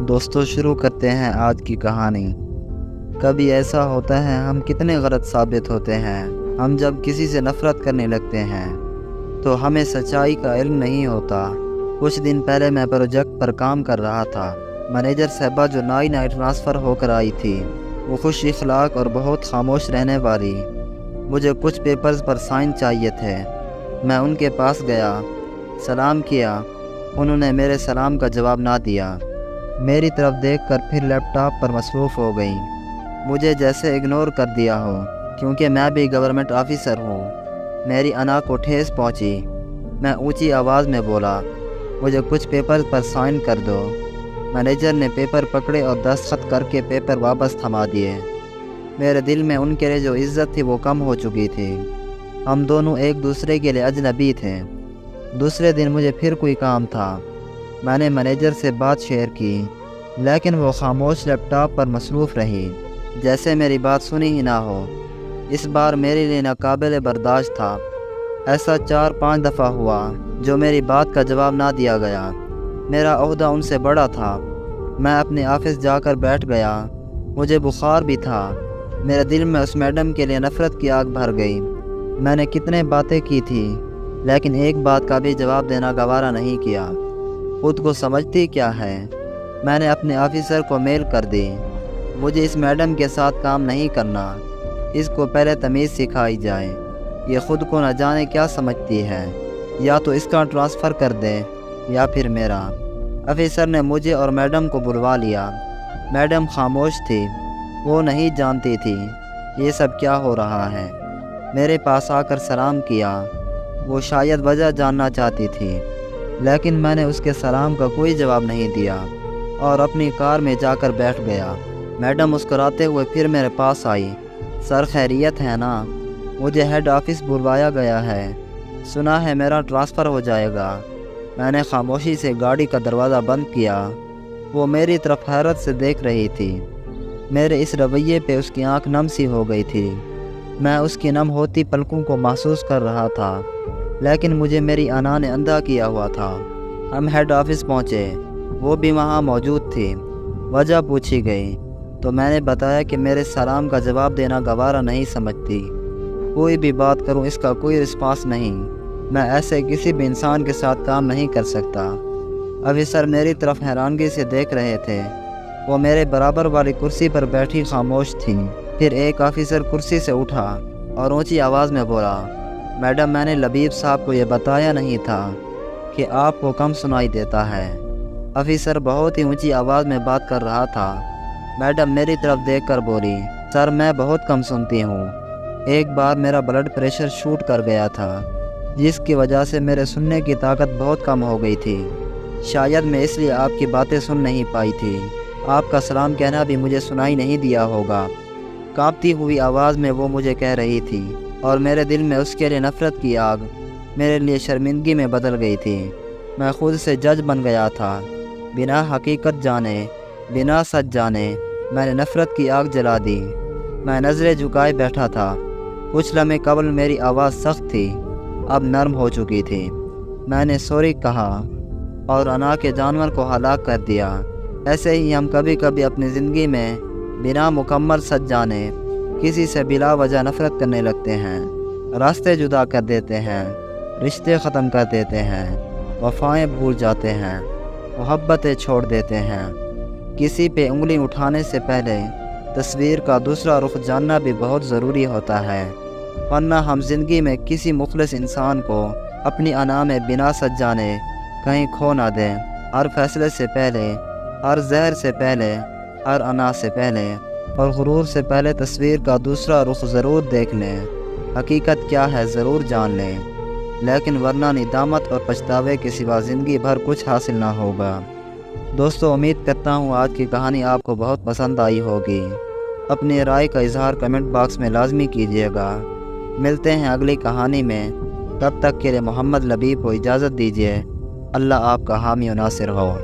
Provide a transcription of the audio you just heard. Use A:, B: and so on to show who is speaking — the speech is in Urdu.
A: دوستو شروع کرتے ہیں آج کی کہانی۔ کبھی ایسا ہوتا ہے ہم کتنے غلط ثابت ہوتے ہیں۔ ہم جب کسی سے نفرت کرنے لگتے ہیں تو ہمیں سچائی کا علم نہیں ہوتا۔ کچھ دن پہلے میں پروجیکٹ پر کام کر رہا تھا۔ مینیجر صاحبہ جو نئی ٹرانسفر ہو کر آئی تھی وہ خوش اخلاق اور بہت خاموش رہنے والی۔ مجھے کچھ پیپرز پر سائن چاہیے تھے۔ میں ان کے پاس گیا، سلام کیا۔ انہوں نے میرے سلام کا جواب نہ دیا، میری طرف دیکھ کر پھر لیپ ٹاپ پر مصروف ہو گئیں، مجھے جیسے اگنور کر دیا ہو، کیونکہ میں بھی گورنمنٹ آفیسر ہوں۔ میری انا کو ٹھیس پہنچی۔ میں اونچی آواز میں بولا، مجھے کچھ پیپر پر سائن کر دو۔ مینیجر نے پیپر پکڑے اور دستخط کر کے پیپر واپس تھما دیے۔ میرے دل میں ان کے لیے جو عزت تھی وہ کم ہو چکی تھی۔ ہم دونوں ایک دوسرے کے لیے اجنبی تھے۔ دوسرے دن مجھے پھر کوئی کام تھا۔ میں نے مینیجر سے بات شیئر کی، لیکن وہ خاموش لیپ ٹاپ پر مصروف رہی، جیسے میری بات سنی ہی نہ ہو۔ اس بار میرے لیے ناقابل برداشت تھا۔ ایسا 4-5 دفعہ ہوا جو میری بات کا جواب نہ دیا گیا۔ میرا عہدہ ان سے بڑا تھا۔ میں اپنے آفس جا کر بیٹھ گیا۔ مجھے بخار بھی تھا۔ میرے دل میں اس میڈم کے لیے نفرت کی آگ بھر گئی۔ میں نے کتنے باتیں کی تھی، لیکن ایک بات کا بھی جواب دینا گوارا نہیں کیا۔ خود کو سمجھتی کیا ہے؟ میں نے اپنے آفیسر کو میل کر دی، مجھے اس میڈم کے ساتھ کام نہیں کرنا۔ اس کو پہلے تمیز سکھائی جائے۔ یہ خود کو نہ جانے کیا سمجھتی ہے۔ یا تو اس کا ٹرانسفر کر دے یا پھر میرا۔ آفیسر نے مجھے اور میڈم کو بلوا لیا۔ میڈم خاموش تھی۔ وہ نہیں جانتی تھی یہ سب کیا ہو رہا ہے۔ میرے پاس آ کر سلام کیا۔ وہ شاید وجہ جاننا چاہتی تھی، لیکن میں نے اس کے سلام کا کوئی جواب نہیں دیا اور اپنی کار میں جا کر بیٹھ گیا۔ میڈم مسکراتے ہوئے پھر میرے پاس آئی۔ سر خیریت ہے نا؟ مجھے ہیڈ آفس بلوایا گیا ہے، سنا ہے میرا ٹرانسفر ہو جائے گا۔ میں نے خاموشی سے گاڑی کا دروازہ بند کیا۔ وہ میری طرف حیرت سے دیکھ رہی تھی۔ میرے اس رویے پہ اس کی آنکھ نم سی ہو گئی تھی۔ میں اس کی نم ہوتی پلکوں کو محسوس کر رہا تھا، لیکن مجھے میری انا نے اندھا کیا ہوا تھا۔ ہم ہیڈ آفس پہنچے۔ وہ بھی وہاں موجود تھی۔ وجہ پوچھی گئی تو میں نے بتایا کہ میرے سلام کا جواب دینا گوارا نہیں سمجھتی۔ کوئی بھی بات کروں اس کا کوئی رسپانس نہیں۔ میں ایسے کسی بھی انسان کے ساتھ کام نہیں کر سکتا۔ آفیسر میری طرف حیرانگی سے دیکھ رہے تھے۔ وہ میرے برابر والی کرسی پر بیٹھی خاموش تھیں۔ پھر ایک آفیسر کرسی سے اٹھا اور اونچی آواز میں بولا، میڈم میں نے لبیب صاحب کو یہ بتایا نہیں تھا کہ آپ کو کم سنائی دیتا ہے۔ آفیسر بہت ہی اونچی آواز میں بات کر رہا تھا۔ میڈم میری طرف دیکھ کر بولی، سر میں بہت کم سنتی ہوں۔ ایک بار میرا بلڈ پریشر شوٹ کر گیا تھا، جس کی وجہ سے میرے سننے کی طاقت بہت کم ہو گئی تھی۔ شاید میں اس لیے آپ کی باتیں سن نہیں پائی تھی۔ آپ کا سلام کہنا بھی مجھے سنائی نہیں دیا ہوگا۔ کانپتی ہوئی آواز میں وہ مجھے کہہ رہی تھی، اور میرے دل میں اس کے لیے نفرت کی آگ میرے لیے شرمندگی میں بدل گئی تھی۔ میں خود سے جج بن گیا تھا۔ بنا حقیقت جانے، بنا سچ جانے میں نے نفرت کی آگ جلا دی۔ میں نظریں جھکائے بیٹھا تھا۔ کچھ لمحے قبل میری آواز سخت تھی، اب نرم ہو چکی تھی۔ میں نے سوری کہا اور انا کے جانور کو ہلاک کر دیا۔ ایسے ہی ہم کبھی کبھی اپنی زندگی میں بنا مکمل سچ جانے کسی سے بلا وجہ نفرت کرنے لگتے ہیں۔ راستے جدا کر دیتے ہیں، رشتے ختم کر دیتے ہیں، وفائیں بھول جاتے ہیں، محبتیں چھوڑ دیتے ہیں۔ کسی پہ انگلی اٹھانے سے پہلے تصویر کا دوسرا رخ جاننا بھی بہت ضروری ہوتا ہے، ورنہ ہم زندگی میں کسی مخلص انسان کو اپنی انا میں بنا سچ جانے کہیں کھو نہ دیں۔ ہر فیصلے سے پہلے، ہر زہر سے پہلے، ہر انا سے پہلے اور غرور سے پہلے تصویر کا دوسرا رخ ضرور دیکھ لیں۔ حقیقت کیا ہے ضرور جان لیں، لیکن ورنہ ندامت اور پچھتاوے کے سوا زندگی بھر کچھ حاصل نہ ہوگا۔ دوستو امید کرتا ہوں آج کی کہانی آپ کو بہت پسند آئی ہوگی۔ اپنی رائے کا اظہار کمنٹ باکس میں لازمی کیجیے گا۔ ملتے ہیں اگلی کہانی میں، تب تک کے لیے محمد لبیب کو اجازت دیجیے۔ اللہ آپ کا حامی و ناصر ہو۔